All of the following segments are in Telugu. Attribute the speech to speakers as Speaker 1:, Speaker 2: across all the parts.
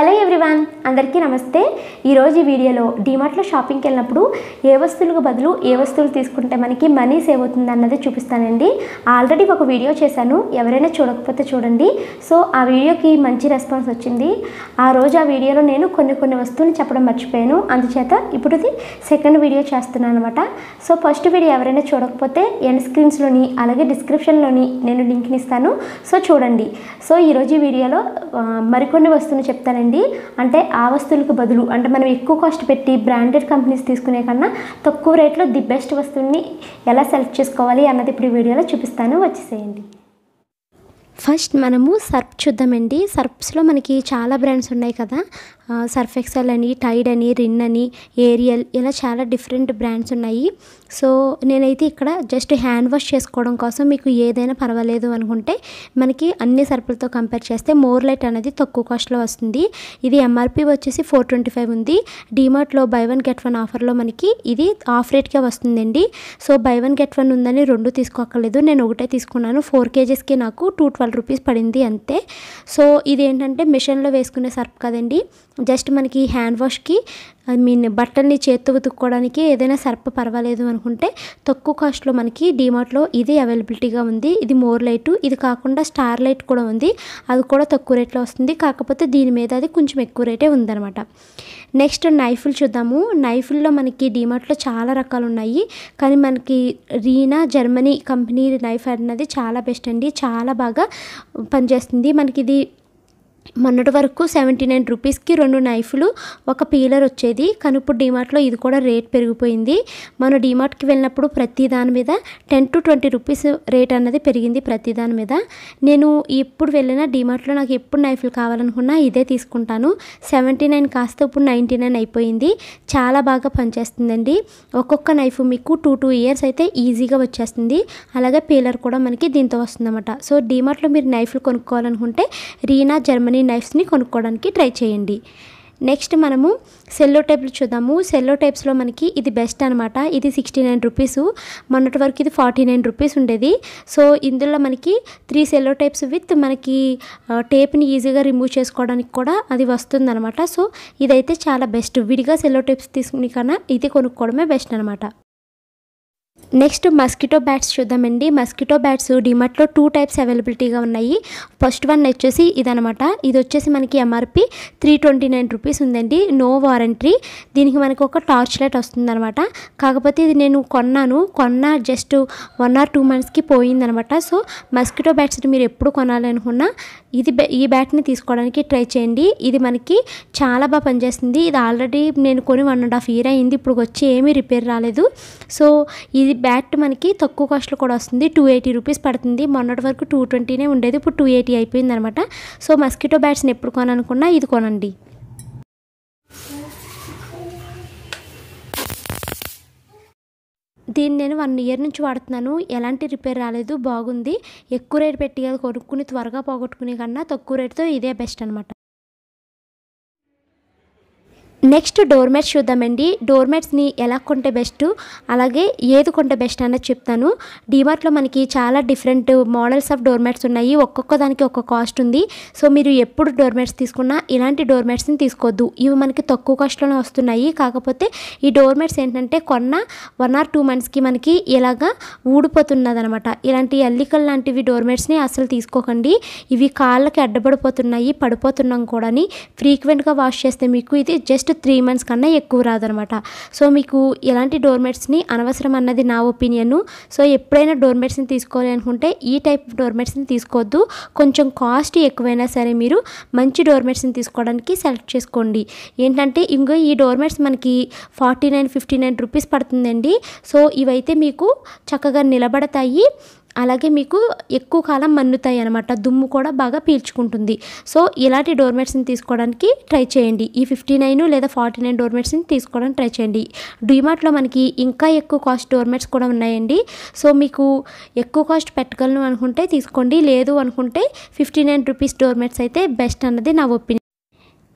Speaker 1: హలో ఎవ్రీవన్, అందరికీ నమస్తే. ఈరోజు ఈ వీడియోలో డీమార్ట్లో షాపింగ్కి వెళ్ళినప్పుడు ఏ వస్తువులకు బదులు ఏ వస్తువులు తీసుకుంటే మనకి మనీ సేవ్ అవుతుంది అన్నది చూపిస్తానండి. ఆల్రెడీ ఒక వీడియో చేశాను, ఎవరైనా చూడకపోతే చూడండి. సో ఆ వీడియోకి మంచి రెస్పాన్స్ వచ్చింది. ఆ రోజు ఆ వీడియోలో నేను కొన్ని వస్తువులు చెప్పడం మర్చిపోయాను, అందుచేత ఇప్పుడు ఇది సెకండ్ వీడియో చేస్తున్నాను అనమాట. సో ఫస్ట్ వీడియో ఎవరైనా చూడకపోతే ఎండ్ స్క్రీన్స్లోని అలాగే డిస్క్రిప్షన్లోని నేను లింక్ని ఇస్తాను, సో చూడండి. సో ఈరోజు ఈ వీడియోలో మరికొన్ని వస్తువులు చెప్తానండి. అంటే ఆ వస్తువులకు బదులు అంటే మనం ఎక్కువ కాస్ట్ పెట్టి బ్రాండెడ్ కంపెనీస్ తీసుకునే కన్నా తక్కువ రేట్లో ది బెస్ట్ వస్తువుని ఎలా సెలెక్ట్ చేసుకోవాలి అన్నది ఇప్పుడు ఈ వీడియోలో చూపిస్తాను, వచ్చేసేయండి. ఫస్ట్ మనము సర్ఫ్ చూద్దామండి. సర్ఫ్స్లో మనకి చాలా బ్రాండ్స్ ఉన్నాయి కదా, సర్ఫ్ ఎక్సెల్ అని, టైడ్ అని, రిన్ అని, ఏరియల్, ఇలా చాలా డిఫరెంట్ బ్రాండ్స్ ఉన్నాయి. సో నేనైతే ఇక్కడ జస్ట్ హ్యాండ్ వాష్ చేసుకోవడం కోసం మీకు ఏదైనా పర్వాలేదు అనుకుంటే మనకి అన్ని సర్ఫులతో కంపేర్ చేస్తే మోర్ లైట్ అనేది తక్కువ కాస్ట్లో వస్తుంది. ఇది ఎంఆర్పి వచ్చేసి 425 ఉంది. డీమార్ట్లో బై వన్ గెట్ వన్ ఆఫర్లో మనకి ఇది ఆఫ్ రేట్కే వస్తుందండి. So by one get one ఉందని రెండు తీసుకోక్కర్లేదు, నేను ఒకటే తీసుకున్నాను. 4 kgsకి నాకు 212 రూపీస్ పడింది అంతే. సో ఇది ఏంటంటే మిషన్లో వేసుకునే సర్ఫ్ కదండి, జస్ట్ మనకి హ్యాండ్ వాష్కి బట్టల్ని చేత్తో ఉతుక్కోవడానికి ఏదైనా సర్ఫ్ పర్వాలేదు అనుకుంటే తక్కువ కాస్ట్లో మనకి డీమార్ట్లో ఇది అవైలబిలిటీగా ఉంది. ఇది మోర్ లైట్, ఇది కాకుండా స్టార్ లైట్ కూడా ఉంది, అది కూడా తక్కువ రేట్లో వస్తుంది. కాకపోతే దీని మీద అది కొంచెం ఎక్కువ రేటే ఉందన్నమాట. నెక్స్ట్ నైఫ్లు చూద్దాము. నైఫ్ల్లో మనకి డీమార్ట్లో చాలా రకాలు ఉన్నాయి, కానీ మనకి రీనా జర్మనీ కంపెనీ నైఫ్ అన్నది చాలా బెస్ట్ అండి, చాలా బాగా పనిచేస్తుంది. మనకి ఇది మొన్నటి వరకు 79 రూపీస్కి 2 నైఫ్లు ఒక పీలర్ వచ్చేది, కానీ ఇప్పుడు డీమార్ట్లో ఇది కూడా రేట్ పెరిగిపోయింది. మనం డీమార్ట్కి వెళ్ళినప్పుడు ప్రతి దాని మీద 10 to 20 రూపీస్ రేట్ అన్నది పెరిగింది ప్రతి దాని మీద. నేను ఎప్పుడు వెళ్ళినా డీమార్ట్లో నాకు ఎప్పుడు నైఫ్లు కావాలనుకున్నా ఇదే తీసుకుంటాను. 79 కాస్త ఇప్పుడు 99 అయిపోయింది. చాలా బాగా పనిచేస్తుందండి. ఒక్కొక్క నైఫ్ మీకు 2 years అయితే ఈజీగా వచ్చేస్తుంది. అలాగే పీలర్ కూడా మనకి దీంతో వస్తుందన్నమాట. సో డీమార్ట్లో మీరు నైఫ్లు కొనుక్కోవాలనుకుంటే రీనా జర్మనీ నైఫ్స్ని కొనుక్కోవడానికి ట్రై చేయండి. నెక్స్ట్ మనము సెల్లో టైప్లు చూద్దాము. సెల్లో టైప్స్లో మనకి ఇది బెస్ట్ అనమాట. ఇది 69 రూపీస్, మొన్నటి వరకు ఇది 49 రూపీస్ ఉండేది. సో ఇందులో మనకి 3 సెల్లో టైప్స్ విత్ మనకి టేప్ని ఈజీగా రిమూవ్ చేసుకోవడానికి కూడా అది వస్తుందన్నమాట. సో ఇదైతే చాలా బెస్ట్. విడిగా సెల్లో టైప్స్ తీసుకునే కన్నా ఇది కొనుక్కోవడమే బెస్ట్ అనమాట. నెక్స్ట్ మస్కిటో బ్యాట్స్ చూద్దామండి. మస్కిటో బ్యాట్స్ డీమార్ట్లో 2 టైప్స్ అవైలబిలిటీగా ఉన్నాయి. ఫస్ట్ వన్ వచ్చేసి ఇదనమాట. ఇది వచ్చేసి మనకి ఎంఆర్పి 329 రూపీస్ ఉందండి, నో వారంటీ. దీనికి మనకి ఒక టార్చ్ లైట్ వస్తుందన్నమాట. కాకపోతే ఇది నేను కొన్న జస్ట్ 1 or 2 monthsకి పోయిందనమాట. సో మస్కిటో బ్యాట్స్ని మీరు ఎప్పుడు కొనాలనుకున్నా ఈ బ్యాట్ని తీసుకోవడానికి ట్రై చేయండి. ఇది మనకి చాలా బాగా పనిచేస్తుంది. ఇది ఆల్రెడీ నేను కొని 1.5 year అయింది, ఇప్పుడు వచ్చి ఏమీ రిపేర్ రాలేదు. సో ఇది బ్యాట్ మనకి తక్కువ కాస్ట్లో కూడా వస్తుంది. 280 రూపీస్ పడుతుంది. మొన్నటి వరకు 220 ఉండేది, ఇప్పుడు 280 అయిపోయింది అనమాట. సో మస్కిటో బ్యాట్స్ని ఎప్పుడు కొనాలనుకున్నా ఇది కొనండి. దీన్ని నేను 1 year నుంచి వాడుతున్నాను, ఎలాంటి రిపేర్ రాలేదు, బాగుంది. ఎక్కువ రేట్ పెట్టి అది కొనుక్కుని త్వరగా పోగొట్టుకునే కన్నా తక్కువ రేటుతో ఇదే బెస్ట్ అనమాట. నెక్స్ట్ డోర్ మ్యాట్స్ చూద్దామండి. డోర్ మ్యాట్స్ని ఎలా కొంటే బెస్ట్, అలాగే ఏది కొంటే బెస్ట్ అన్నది చెప్తాను. డీమార్ట్లో మనకి చాలా different models of door mats ఉన్నాయి, ఒక్కొక్క దానికి ఒక్కొక్క కాస్ట్ ఉంది. సో మీరు ఎప్పుడు డోర్ మ్యాట్స్ తీసుకున్నా ఇలాంటి డోర్ మ్యాట్స్ని తీసుకోవద్దు, ఇవి మనకి తక్కువ కాస్ట్లోనే వస్తున్నాయి. కాకపోతే ఈ డోర్ మ్యాట్స్ ఏంటంటే కొన్న 1 or 2 monthsకి మనకి ఇలాగా ఊడిపోతున్నది అనమాట. ఇలాంటి అల్లికల్ లాంటివి డోర్ మ్యాట్స్ని అసలు తీసుకోకండి, ఇవి కాళ్ళకి అడ్డపడిపోతున్నాయి, పడిపోతున్నాం కూడా. ఫ్రీక్వెంట్గా వాష్ చేస్తే మీకు ఇది జస్ట్ 3 months కన్నా ఎక్కువ రాదనమాట. సో మీకు ఇలాంటి డోర్ మ్యాట్స్ని అనవసరం అన్నది నా ఒపీనియన్. సో ఎప్పుడైనా డోర్ మ్యాట్స్ని తీసుకోవాలి అనుకుంటే ఈ టైప్ డోర్ మ్యాట్స్ని తీసుకోవద్దు. కొంచెం కాస్ట్ ఎక్కువైనా సరే మీరు మంచి డోర్ మ్యాట్స్ని తీసుకోవడానికి సెలెక్ట్ చేసుకోండి. ఏంటంటే ఇంకో ఈ డోర్ మ్యాట్స్ మనకి 49-59 రూపీస్ పడుతుందండి. సో ఇవైతే మీకు చక్కగా నిలబడతాయి, అలాగే మీకు ఎక్కువ కాలం మన్నుతాయి అనమాట, దుమ్ము కూడా బాగా పీల్చుకుంటుంది. సో ఇలాంటి డోర్ మ్యాట్స్ని తీసుకోవడానికి ట్రై చేయండి. ఈ 59 లేదా 49 డోర్ మ్యాట్స్ని తీసుకోవడానికి ట్రై చేయండి. డీమార్ట్లో మనకి ఇంకా ఎక్కువ కాస్ట్ డోర్ మ్యాట్స్ కూడా ఉన్నాయండి. సో మీకు ఎక్కువ కాస్ట్ పెట్టగలను అనుకుంటే తీసుకోండి, లేదు అనుకుంటే 59 రూపీస్ డోర్ మ్యాట్స్ అయితే బెస్ట్ అన్నది నా ఒపీనియన్.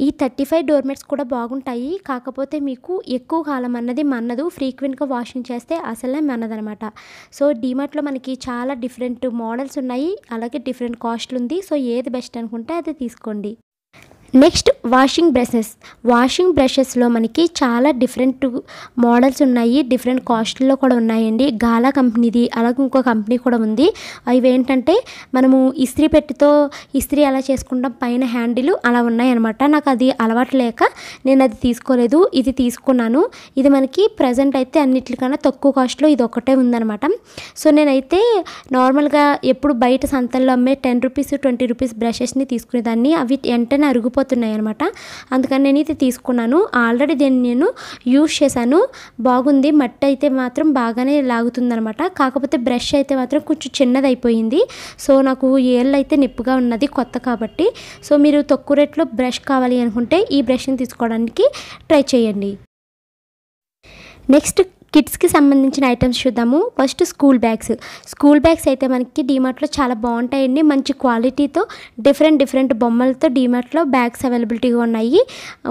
Speaker 1: ఈ 35 డోర్ మ్యాట్స్ కూడా బాగుంటాయి, కాకపోతే మీకు ఎక్కువ కాలం అన్నది మన్నదు, ఫ్రీక్వెంట్గా వాషింగ్ చేస్తే అసలే మన్నదనమాట. సో డీమార్ట్లో మనకి చాలా డిఫరెంట్ మోడల్స్ ఉన్నాయి, అలాగే డిఫరెంట్ కాస్ట్లు ఉంది. సో ఏది బెస్ట్ అనుకుంటే అది తీసుకోండి. నెక్స్ట్ వాషింగ్ బ్రషెస్లో మనకి చాలా డిఫరెంట్ మోడల్స్ ఉన్నాయి, డిఫరెంట్ కాస్ట్లో కూడా ఉన్నాయండి. గాలా కంపెనీది, అలాగే ఇంకో కంపెనీ కూడా ఉంది. అవి ఏంటంటే మనము ఇస్త్రీ పెట్టితో ఇస్త్రీ అలా చేసుకుంటాం, పైన హ్యాండిల్ అలా ఉన్నాయన్నమాట. నాకు అది అలవాటు లేక నేను అది తీసుకోలేదు, ఇది తీసుకున్నాను. ఇది మనకి ప్రజెంట్ అయితే అన్నిటికన్నా తక్కువ కాస్ట్లో ఇది ఒక్కటే ఉందన్నమాట. సో నేనైతే నార్మల్గా ఎప్పుడు బయట సంతల్లో అమ్మే 10 రూపీస్ 20 రూపీస్ బ్రషెస్ని తీసుకునేదాన్ని. అవి వెంటనే అరుగుపోతున్నాయి అనమాట. అందుకని నేను ఇది తీసుకున్నాను. ఆల్రెడీ దీన్ని నేను యూజ్ చేశాను, బాగుంది. మట్టి అయితే మాత్రం బాగానే లాగుతుందనమాట. కాకపోతే బ్రష్ అయితే మాత్రం కొంచెం చిన్నది అయిపోయింది. సో నాకు ఏళ్ళు అయితే నిప్పుగా ఉన్నది, కొత్త కాబట్టి. సో మీరు తక్కువ రేట్లో బ్రష్ కావాలి అనుకుంటే ఈ బ్రష్ని తీసుకోవడానికి ట్రై చేయండి. నెక్స్ట్ కిడ్స్కి సంబంధించిన ఐటమ్స్ చూద్దాము. ఫస్ట్ స్కూల్ బ్యాగ్స్ అయితే మనకి డీమార్ట్లో చాలా బాగుంటాయండి. మంచి క్వాలిటీతో డిఫరెంట్ బొమ్మలతో డీమార్ట్లో బ్యాగ్స్ అవైలబిలిటీగా ఉన్నాయి.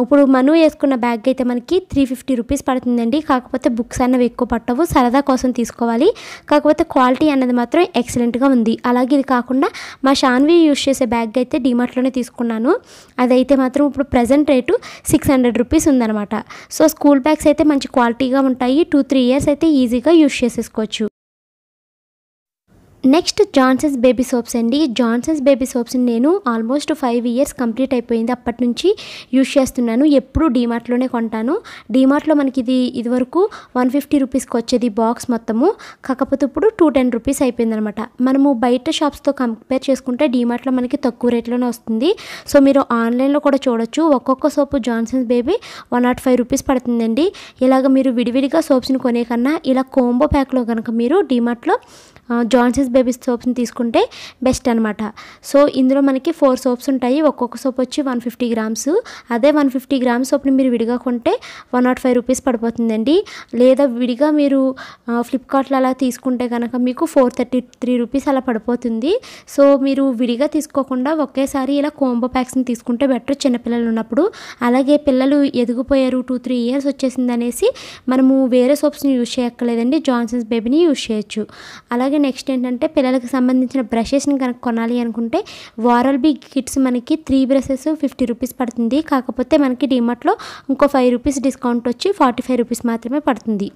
Speaker 1: ఇప్పుడు మను వేసుకున్న బ్యాగ్ అయితే మనకి 350 రూపీస్ పడుతుందండి. కాకపోతే బుక్స్ అన్నవి ఎక్కువ పట్టవు, సరదా కోసం తీసుకోవాలి. కాకపోతే క్వాలిటీ అన్నది మాత్రం ఎక్సలెంట్గా ఉంది. అలాగే ఇది కాకుండా మా షాన్వి యూజ్ చేసే బ్యాగ్ అయితే డీమార్ట్లోనే తీసుకున్నాను. అదైతే మాత్రం ఇప్పుడు ప్రజెంట్ రేటు 600 రూపీస్ ఉందన్నమాట. సో స్కూల్ బ్యాగ్స్ అయితే మంచి క్వాలిటీగా ఉంటాయి. 2-3 ఇయర్స్ అయితే ఈజీగా యూజ్ చేసేసుకోవచ్చు. నెక్స్ట్ జాన్సన్స్ బేబీ సోప్స్ అండి. జాన్సన్స్ బేబీ సోప్స్ని నేను ఆల్మోస్ట్ 5 ఇయర్స్ కంప్లీట్ అయిపోయింది. అప్పటి నుంచి యూజ్ చేస్తున్నాను. ఎప్పుడు డీమార్ట్లోనే కొంటాను. డీమార్ట్లో మనకి ఇదివరకు 150 రూపీస్కి వచ్చేది బాక్స్ మొత్తము. కాకపోతే ఇప్పుడు 210 రూపీస్ అయిపోయిందనమాట. మనము బయట షాప్స్తో కంపేర్ చేసుకుంటే డీమార్ట్లో మనకి తక్కువ రేట్లోనే వస్తుంది. సో మీరు ఆన్లైన్లో కూడా చూడొచ్చు. ఒక్కొక్క సోపు జాన్సన్స్ బేబీ 105 రూపీస్ పడుతుందండి. ఇలాగ మీరు విడివిడిగా సోప్స్ని కొనే కన్నా ఇలా కోంబో ప్యాక్లో కనుక మీరు డీమార్ట్లో జాన్సన్స్ బేబీ సోప్స్ని తీసుకుంటే బెస్ట్ అనమాట. సో ఇందులో మనకి 4 సోప్స్ ఉంటాయి. ఒక్కొక్క సోప్ వచ్చి 150 గ్రామ్స్. అదే 150 గ్రామ్స్ సోప్ని మీరు విడిగా కొంటే 105 రూపీస్ పడిపోతుందండి. లేదా విడిగా మీరు ఫ్లిప్కార్ట్లో అలా తీసుకుంటే కనుక మీకు 433 రూపీస్ అలా పడిపోతుంది. సో మీరు విడిగా తీసుకోకుండా ఒకేసారి ఇలా కోంబో ప్యాక్స్ని తీసుకుంటే బెటర్, చిన్నపిల్లలు ఉన్నప్పుడు. అలాగే పిల్లలు ఎదిగిపోయారు, 2-3 ఇయర్స్ వచ్చేసింది అనేసి మనము వేరే సోప్స్ని యూజ్ చేయక్కర్లేదండి, జాన్సన్స్ బేబీని యూజ్ చేయొచ్చు. అలాగే నెక్స్ట్ ఏంటంటే పిల్లలకు సంబంధించిన బ్రషెస్ని కనుక కొనాలి అనుకుంటే వారల్ బీ కిట్స్ మనకి 3 బ్రషెస్ 50 రూపీస్ పడుతుంది. కాకపోతే మనకి డీమార్ట్లో ఇంకో 5 రూపీస్ డిస్కౌంట్ వచ్చి 45 రూపీస్ మాత్రమే పడుతుంది.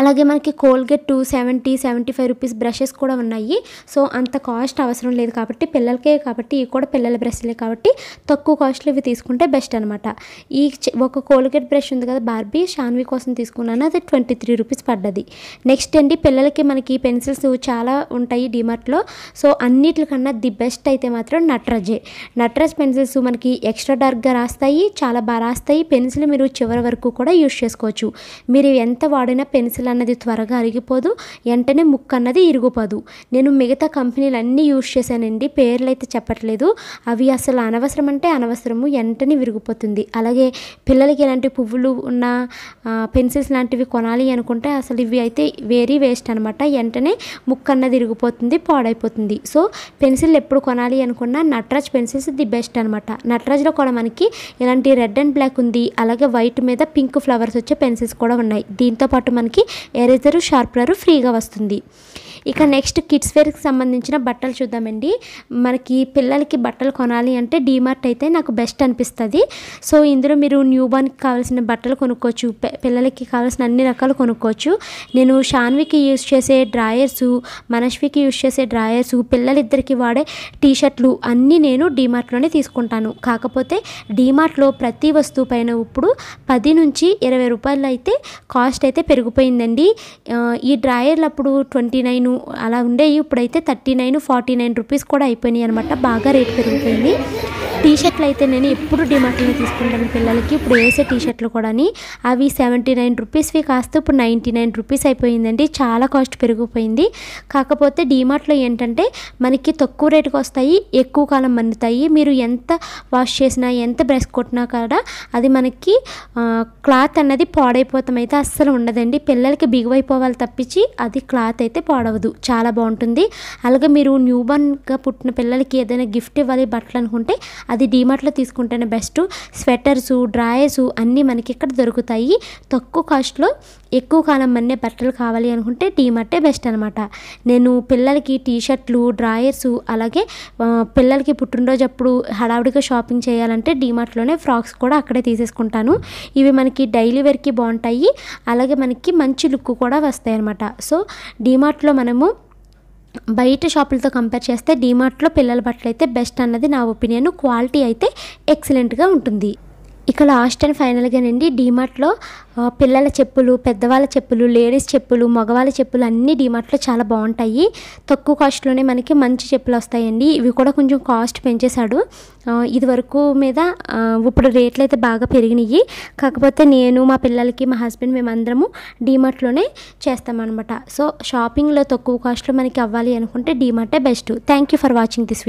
Speaker 1: అలాగే మనకి కోల్గేట్ 270-75 రూపీస్ బ్రషెస్ కూడా ఉన్నాయి. సో అంత కాస్ట్ అవసరం లేదు కాబట్టి పిల్లలకే, కాబట్టి ఇవి కూడా పిల్లల బ్రష్లే కాబట్టి తక్కువ కాస్ట్లో ఇవి తీసుకుంటే బెస్ట్ అనమాట. ఈ ఒక కోల్గేట్ బ్రష్ ఉంది కదా బార్బీ, షాన్వి కోసం తీసుకున్నాను, అది 23 రూపీస్ పడ్డది. నెక్స్ట్ అండి పిల్లలకి మనకి పెన్సిల్స్ చాలా ఉంటాయి డీమార్ట్లో. సో అన్నిటికన్నా ది బెస్ట్ అయితే మాత్రం నట్రాజ్ పెన్సిల్స్ మనకి ఎక్స్ట్రా డార్క్గా రాస్తాయి, చాలా బాగా రాస్తాయి. పెన్సిల్ మీరు చివరి వరకు కూడా యూజ్ చేసుకోవచ్చు. మీరు ఎంత వాడినా పెన్సిల్ అన్నది త్వరగా అరిగిపోదు, వెంటనే ముక్క అన్నది ఇరిగిపోదు. నేను మిగతా కంపెనీలు అన్నీ యూజ్ చేశానండి, పేర్లు అయితే చెప్పట్లేదు. అవి అసలు అనవసరం అంటే అనవసరము, వెంటనే విరిగిపోతుంది. అలాగే పిల్లలకి ఇలాంటి పువ్వులు ఉన్న పెన్సిల్స్ లాంటివి కొనాలి అనుకుంటే అసలు ఇవి అయితే వెరీ వేస్ట్ అనమాట. వెంటనే ముక్క అన్నది ఇరిగిపోతుంది, పాడైపోతుంది. సో పెన్సిల్ ఎప్పుడు కొనాలి అనుకున్నా నట్రాజ్ పెన్సిల్స్ ది బెస్ట్ అనమాట. నట్రాజ్లో కూడా మనకి ఇలాంటి రెడ్ అండ్ బ్లాక్ ఉంది, అలాగే వైట్ మీద పింక్ ఫ్లవర్స్ వచ్చే పెన్సిల్స్ కూడా ఉన్నాయి. దీంతోపాటు మనకి ఎరేజరు, షార్ప్నరు ఫ్రీగా వస్తుంది. ఇక నెక్స్ట్ కిడ్స్ వేర్కి సంబంధించిన బట్టలు చూద్దామండి. మనకి పిల్లలకి బట్టలు కొనాలి అంటే డీమార్ట్ అయితే నాకు బెస్ట్ అనిపిస్తుంది. సో ఇందులో మీరు న్యూ బార్న్కి కావాల్సిన బట్టలు కొనుక్కోవచ్చు, పిల్లలకి కావాల్సిన అన్ని రకాలు కొనుక్కోవచ్చు. నేను షాన్వికి యూజ్ చేసే డ్రాయర్సు, మనష్వికి యూజ్ చేసే డ్రాయర్సు, పిల్లలిద్దరికి వాడే టీషర్ట్లు అన్నీ నేను డీమార్ట్లోనే తీసుకుంటాను. కాకపోతే డీమార్ట్లో ప్రతి వస్తువు పైన ఇప్పుడు 10 నుంచి 20 రూపాయలు అయితే కాస్ట్ అయితే పెరిగిపోయిందండి. ఈ డ్రాయర్లు అప్పుడు 29 అలా ఉండేవి, ఇప్పుడైతే 39-49 రూపీస్ కూడా అయిపోయినాయి అనమాట. బాగా రేట్ పెరిగిపోయింది. టీషర్ట్లు అయితే నేను ఎప్పుడు డీమార్ట్లోనే తీసుకుంటాను పిల్లలకి. ఇప్పుడు వేసే టీషర్ట్లు కూడా అవి 79 రూపీస్వి కాస్త ఇప్పుడు 99 రూపీస్ అయిపోయిందండి. చాలా కాస్ట్ పెరిగిపోయింది. కాకపోతే డీమార్ట్లో ఏంటంటే మనకి తక్కువ రేటుకి వస్తాయి, ఎక్కువ కాలం మన్నుతాయి. మీరు ఎంత వాష్ చేసినా, ఎంత బ్రష్ కొట్టినా కూడా అది మనకి క్లాత్ అన్నది పాడైపోతాం అయితే అస్సలు ఉండదండి. పిల్లలకి బిగువైపోవాలి తప్పించి అది క్లాత్ అయితే పాడవదు, చాలా బాగుంటుంది. అలాగే మీరు న్యూ బార్న్గా పుట్టిన పిల్లలకి ఏదైనా గిఫ్ట్ ఇవ్వాలి బట్టలు అనుకుంటే అది డీమార్ట్లో తీసుకుంటేనే బెస్ట్. స్వెటర్సు, డ్రాయర్సు అన్నీ మనకి ఇక్కడ దొరుకుతాయి. తక్కువ కాస్ట్లో ఎక్కువ కాలం మన్నే బట్టలు కావాలి అనుకుంటే డీమార్టే బెస్ట్ అనమాట. నేను పిల్లలకి టీషర్ట్లు, డ్రాయర్సు, అలాగే పిల్లలకి పుట్టినరోజు అప్పుడు హడావుడిగా షాపింగ్ చేయాలంటే డీమార్ట్లోనే ఫ్రాక్స్ కూడా అక్కడే తీసేసుకుంటాను. ఇవి మనకి డైలీ వేర్కి బాగుంటాయి, అలాగే మనకి మంచి లుక్ కూడా వస్తాయి అనమాట. సో డీమార్ట్లో మనము బయట షాపులతో కంపేర్ చేస్తే డీమార్ట్లో పిల్లల బట్టలు అయితే బెస్ట్ అన్నది నా ఒపీనియన్. క్వాలిటీ అయితే ఎక్సలెంట్గా ఉంటుంది. ఇక లాస్ట్ అండ్ ఫైనల్గానండి, డీమార్ట్లో పిల్లల చెప్పులు, పెద్దవాళ్ళ చెప్పులు, లేడీస్ చెప్పులు, మగవాళ్ళ చెప్పులు అన్నీ డీమార్ట్లో చాలా బాగుంటాయి. తక్కువ కాస్ట్లోనే మనకి మంచి చెప్పులు వస్తాయండి. ఇవి కూడా కొంచెం కాస్ట్ పెంచేశాడు. ఇది వరకు మీద ఇప్పుడు రేట్లు అయితే బాగా పెరిగినాయి. కాకపోతే నేను, మా పిల్లలకి, మా హస్బెండ్ మేమందరము డీమార్ట్లోనే చేస్తామన్నమాట. సో షాపింగ్లో తక్కువ కాస్ట్లో మనకి అవ్వాలి అనుకుంటే డీమార్టే best. Thank you for watching this video.